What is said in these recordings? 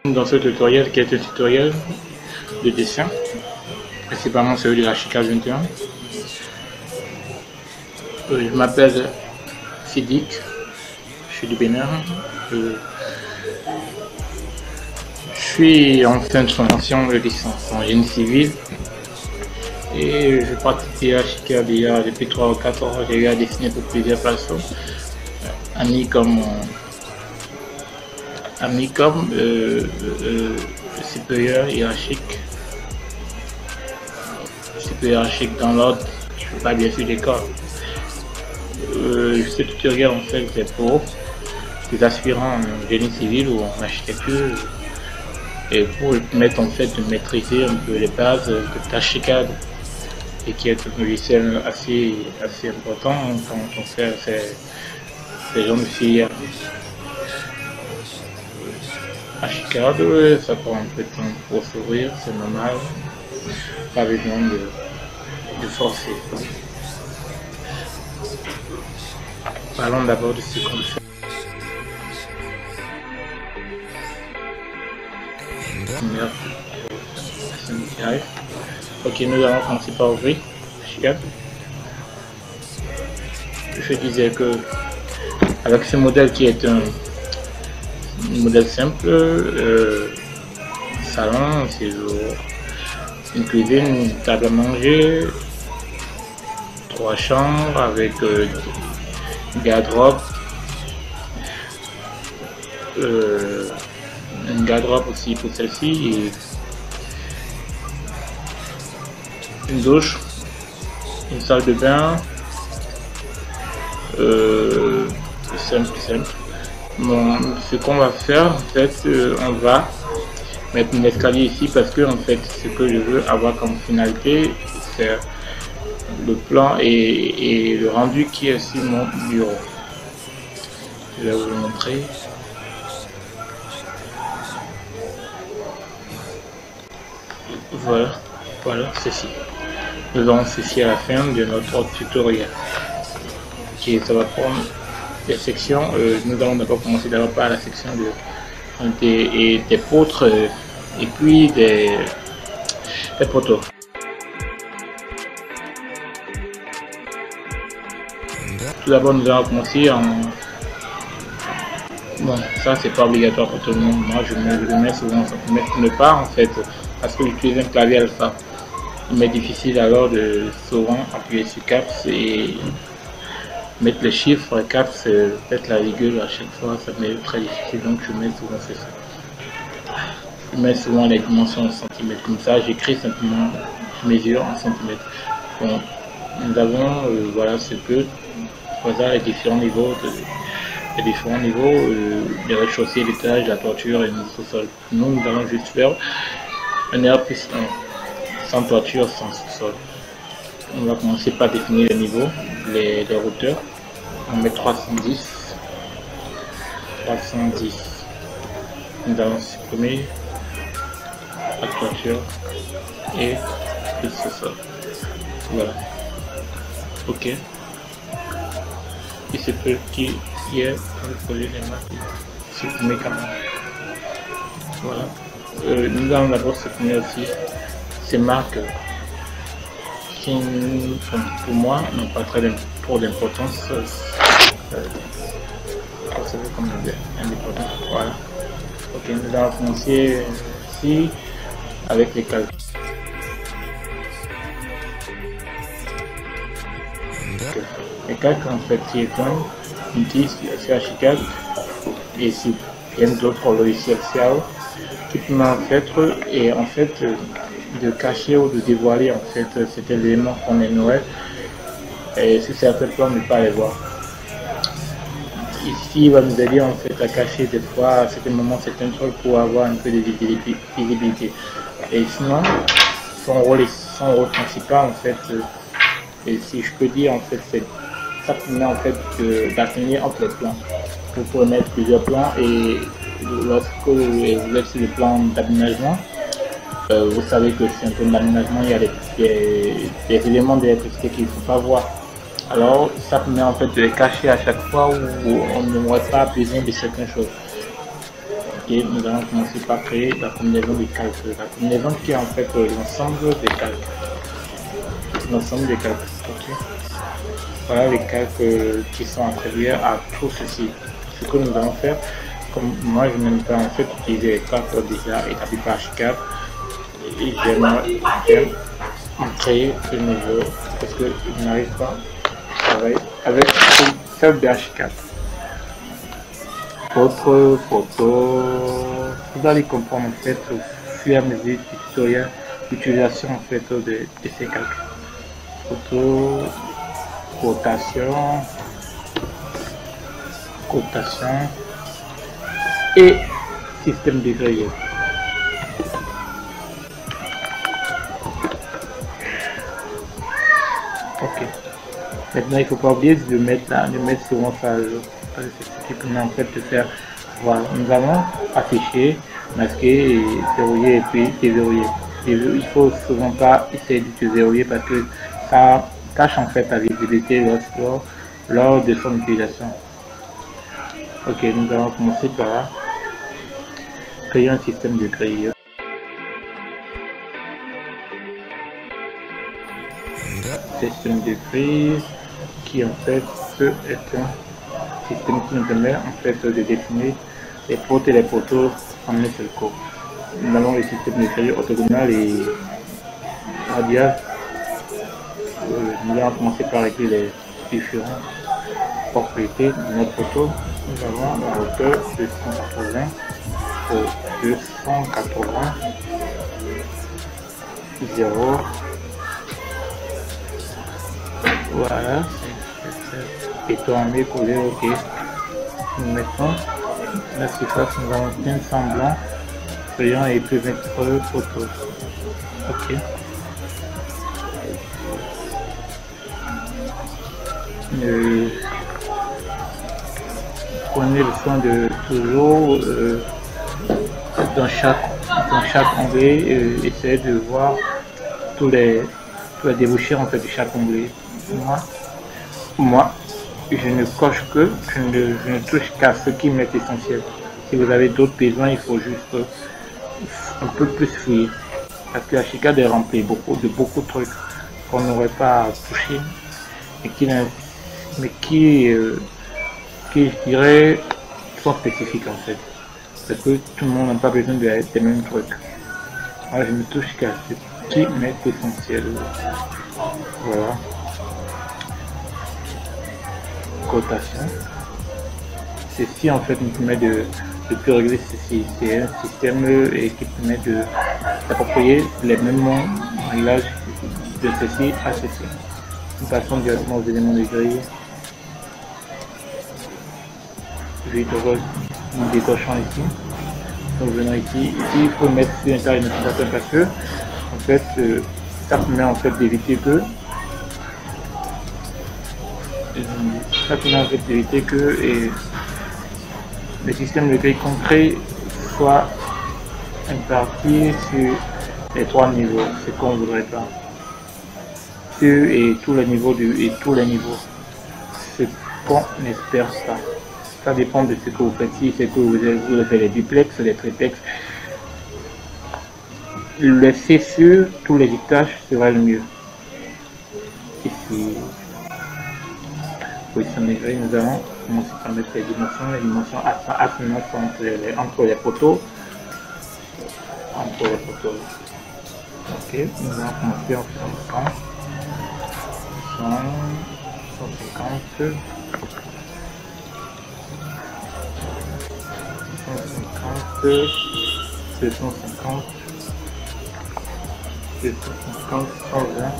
Dans ce tutoriel qui est un tutoriel de dessin, principalement celui de la Chicale 21, je m'appelle Sidik, je suis du Bénin, je suis en fin de formation de licence en génie civil et je pratique la Chicale depuis 3 ou 4 ans. J'ai eu à dessiner pour plusieurs personnes, amis comme supérieur hiérarchique dans l'ordre, je ne peux pas bien sûr l'école. Ce tutoriel en fait c'est pour les aspirants en génie civil ou en architecture et pour permettre en fait de maîtriser un peu les bases de Tachicad, et qui est un logiciel assez important quand on fait ces genres de filières. Tachicad, ça prend un peu de temps pour s'ouvrir, c'est normal, pas besoin de forcer. Parlons d'abord de ce qu'on fait. Ok, nous allons commencer par ouvrir Tachicad. Je disais que avec ce modèle qui est un modèle simple, salon, séjour, une cuisine, une table à manger, 3 chambres avec une garde-robe, une garde-robe aussi pour celle-ci, et une douche, une salle de bain, simple. Bon, ce qu'on va faire en fait, on va mettre un escalier ici parce que en fait ce que je veux avoir comme finalité c'est le plan et le rendu qui est sur mon bureau. Je vais vous le montrer. Voilà ceci. Nous avons ceci à la fin de notre tutoriel. Ok, ça va prendre des sections. Nous allons d'abord commencer par la section des poutres et puis des poteaux. Tout d'abord, nous allons commencer en... Bon, ça c'est pas obligatoire pour tout le monde. Moi je le mets souvent en centimètres, ne pas en fait, parce que j'utilise un clavier alpha. Il m'est difficile alors de souvent appuyer sur caps et mettre les chiffres. Caps, peut-être la virgule à chaque fois, ça m'est très difficile, donc je mets souvent c'est ça. Je mets souvent les dimensions en centimètres, comme ça j'écris simplement mesure en centimètres. Bon, nous avons voilà ce que voilà les différents niveaux de rez-de-chaussée, l'étage, la toiture et le sous-sol. Nous allons juste faire un R+1 sans toiture, sans sous-sol. On va commencer par définir les niveaux, les hauteurs. On met 310. Nous allons supprimer la toiture et le sous-sol. Voilà. Ok. Et c'est petit qui est le projet des marques. Supprimer quand même. Voilà. Nous allons d'abord supprimer aussi ces marques qui, pour moi, n'ont pas trop d'importance. Comme indépendant. Voilà. Ok, nous allons commencer ici avec les calques. Les calques en fait qui est un outil sur Chicale et si bien d'autres logiciels CAO qui permet en fait de cacher ou de dévoiler en fait cet élément qu'on est Noël et sur certains plans ne pas les voir. Ici il va nous aider en fait à cacher des fois à certains moments certains trucs pour avoir un peu de visibilité. Et sinon son rôle principal en fait, et si je peux dire en fait, c'est ça permet en fait d'atteindre entre les plans. Vous pouvez mettre plusieurs plans et lorsque vous êtes sur le plan d'aménagement, vous savez que c'est un peu d'aménagement, il y a des éléments d'électricité qu'il ne faut pas voir. Alors ça permet en fait de les cacher à chaque fois où on n'aurait pas besoin de certaines choses. Et nous allons commencer par créer la combinaison des calques. La combinaison qui est en fait l'ensemble des calques. L'ensemble des calques. Okay. Voilà les calques qui sont attribués à tout ceci. Ce que nous allons faire, comme moi je n'aime pas en fait utiliser les calques déjà établis par Archicad, et j'aime créer de nouveau parce que je n'arrive pas à travailler avec celle d'Archicad. Votre photo, vous allez comprendre en fait au fur et à mesure du tutoriel l'utilisation en fait de ces calques. Photo, cotation et système de grille. Ok. Maintenant il faut pas oublier de mettre là, de mettre souvent ça à jour. C'est ce qui permet en fait de faire. Voilà, nous allons afficher, masquer, et verrouiller et puis déverrouiller. Il faut souvent pas essayer de verrouiller parce que ça cache en fait la visibilité lors de son utilisation. Ok, nous allons commencer par créer un système de grille. Système de grille qui en fait peut être un système qui nous permet en fait de définir les portes et les poteaux en un seul coup. Nous avons le système de grille orthogonal et radial. Nous allons commencer par régler les différentes propriétés de notre poteau. Nous avons la hauteur de 180 pour 280 0. Voilà, étoilé collé, ok. Nous mettons la surface, nous allons bien semblant, crayon et puis mettre photo. Ok. Prenez le soin de toujours dans chaque onglet essayer de voir tous les débouchés en fait de chaque onglet. Moi je ne coche que, je ne touche qu'à ce qui m'est essentiel. Si vous avez d'autres besoins, il faut juste un peu plus fouiller. Parce que Archicad est rempli de beaucoup de trucs qu'on n'aurait pas touché et qui je dirais sont spécifiques en fait. Parce que tout le monde n'a pas besoin des mêmes trucs. Moi je ne touche qu'à ce qui m'est essentiel. Voilà. Cotation. Ceci en fait nous permet de régler ceci. C'est un système qui permet d'approprier les mêmes réglages de ceci à ceci. Nous passons directement aux éléments de grille. Nous décochons ici. Donc venons ici. Ici il faut mettre sur l'intérieur de notre système parce que en fait ça permet en fait d'éviter que le système de grille concret soit imparti sur les 3 niveaux, ce qu'on ne voudrait pas. Et tous les niveaux ce qu'on n'espère pas. Ça dépend de ce que vous faites. Si c'est que vous voulez faire les duplex, les triplex, laisser sur tous les étages sera le mieux. Ici, position des grilles, nous allons commencer par mettre les dimensions. Les dimensions ascendantes sont entre les poteaux. Ok, nous allons commencer en faisant 150, 250, 120,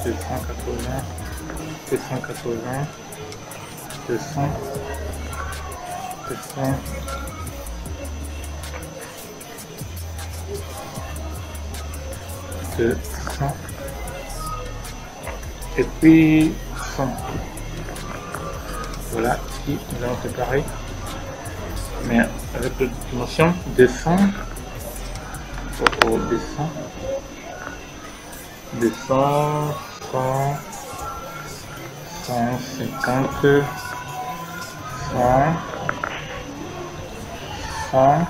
280, 200, 200 et puis 100. Voilà, ici nous allons séparer, mais avec la dimension 200, 200, 100, 150, 100, 100,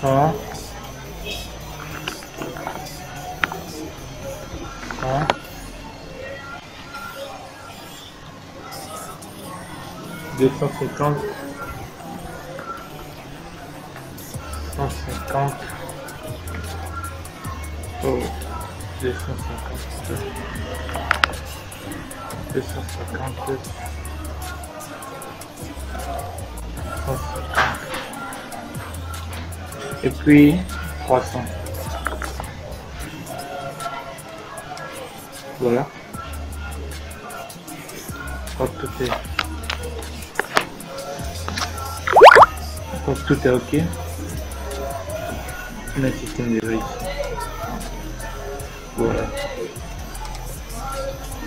100, 100, 250, 150, oh, 250, 250, 150, et puis 300. Voilà. Hop, tout est ok. Le système de ici. Voilà.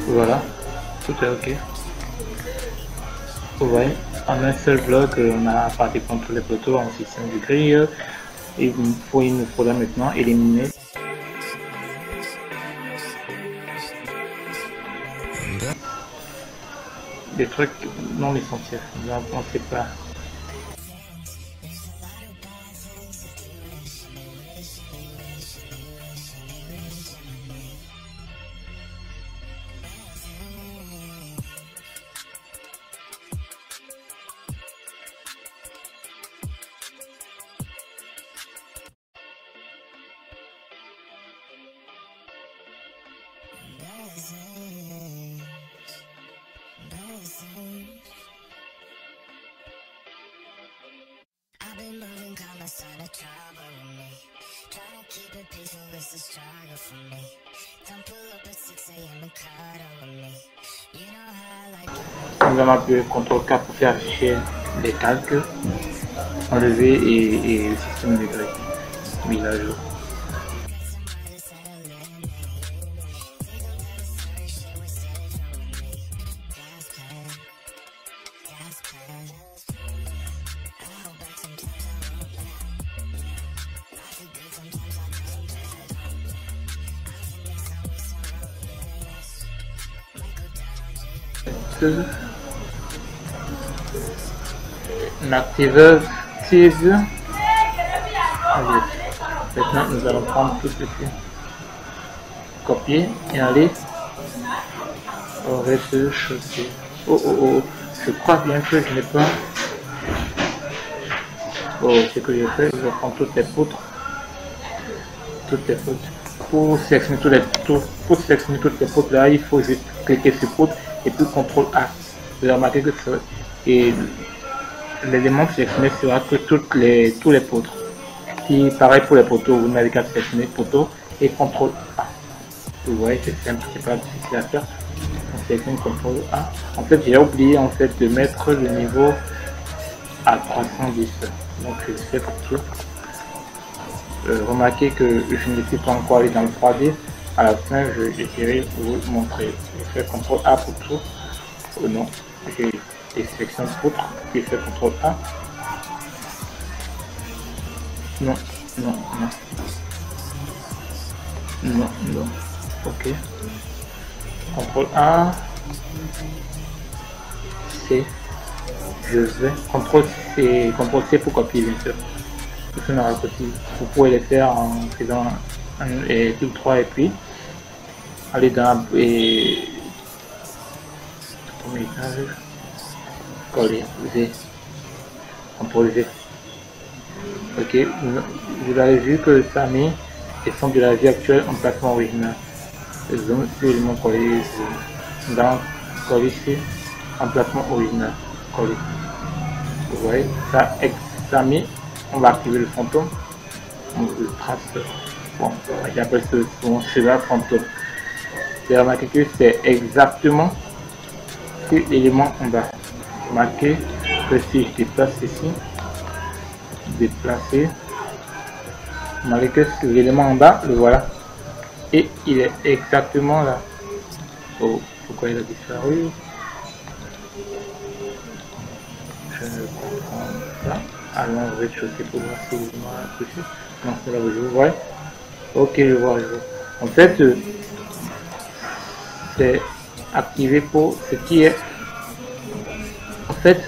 Voilà. Tout est ok. Vous voyez, en un seul bloc, on a parti contre les poteaux en système de grille. Il nous faudra maintenant éliminer des trucs non essentiels. Donc on ne sait pas. I've been moving, call my son a trouble with me. Trying to keep it peaceful, it's a struggle for me. Don't pull up at 6 AM and cuddle with me. You know how I like it. Nous allons appuyer CTRL K pour faire afficher les calques, enlever et le système de grille mis à jour. Un activeur active. Allez. Maintenant nous allons prendre tout ceci, copier et aller au rez-de-chaussée. Oh, je crois bien que je n'ai pas. Oh, ce que je fais, je vais prendre toutes les poutres. Pour sélectionner toutes les poutres là, il faut juste cliquer sur poutre et puis CTRL A. Vous avez remarqué que l'élément sélectionné sera que tous les poutres. Si pareil pour les poteaux, vous n'avez qu'à sélectionner poteau et CTRL A. Vous voyez, c'est simple, c'est pas difficile à faire. On sélectionne CTRL A. En fait, j'ai oublié en fait de mettre le niveau à 310. Donc je fais pour tout. Remarquez que je ne suis pas encore allé dans le 3D. À la fin, j'essaierai de vous montrer. Je fais CTRL A pour tout. Oh non, j'ai des sélections poutres. Je fais CTRL A. Non. Ok. CTRL A. C. Je vais. CTRL C pour copier, bien sûr. Tout ça possible. Vous pouvez les faire en faisant un clic 3 et puis aller dans et premier étage, coller, V, CTRL V. Ok, vous avez vu que ça a mis les sons de la vie actuelle en placement original. Zoom sur l'élément collé, dans coller ici, emplacement original, coller. Vous voyez, ça a mis. On va activer le fantôme. On le trace. Bon, j'appelle ce son cela fantôme. Vous remarquez que c'est exactement l'élément en bas. Remarquez que si je déplace ici, déplacer, remarquez que l'élément en bas, le voilà. Et il est exactement là. Oh, pourquoi il a disparu? Je ne comprends pas. Allons au rez-de-chaussée pour voir si vous m'avez touché. Non, c'est là où je vous vois. Ok, je vois, je vois. En fait, c'est activé pour ce qui est. En fait,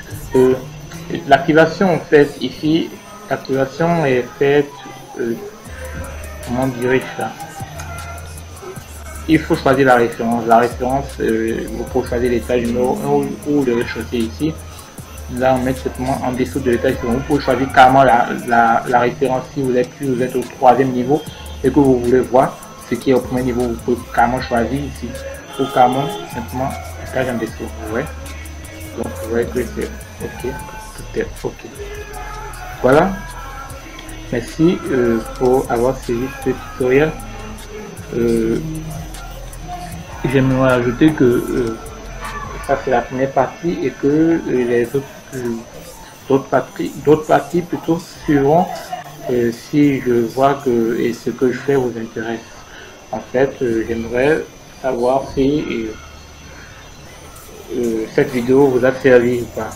l'activation, en fait, ici, l'activation est faite, comment dirais-je ça? Il faut choisir la référence. La référence, vous pouvez choisir l'étage numéro 1 ou le rez-de-chaussée ici. Là, on met simplement en dessous de l'étage. Vous pouvez choisir carrément la référence si vous êtes au troisième niveau et que vous voulez voir ce qui est au premier niveau. Vous pouvez carrément choisir ici. Ou carrément simplement étage en dessous. Vous voyez? Donc, vous voyez que c'est OK. Tout est OK. Voilà. Merci pour avoir suivi ce tutoriel. J'aimerais ajouter que ça c'est la première partie et que les d'autres parties plutôt suivront si je vois que et ce que je fais vous intéresse. En fait, j'aimerais savoir si cette vidéo vous a servi ou pas.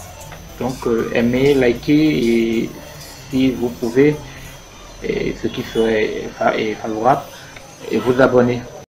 Donc, aimez, likez et si vous pouvez, et ce qui serait favorable, et vous abonner.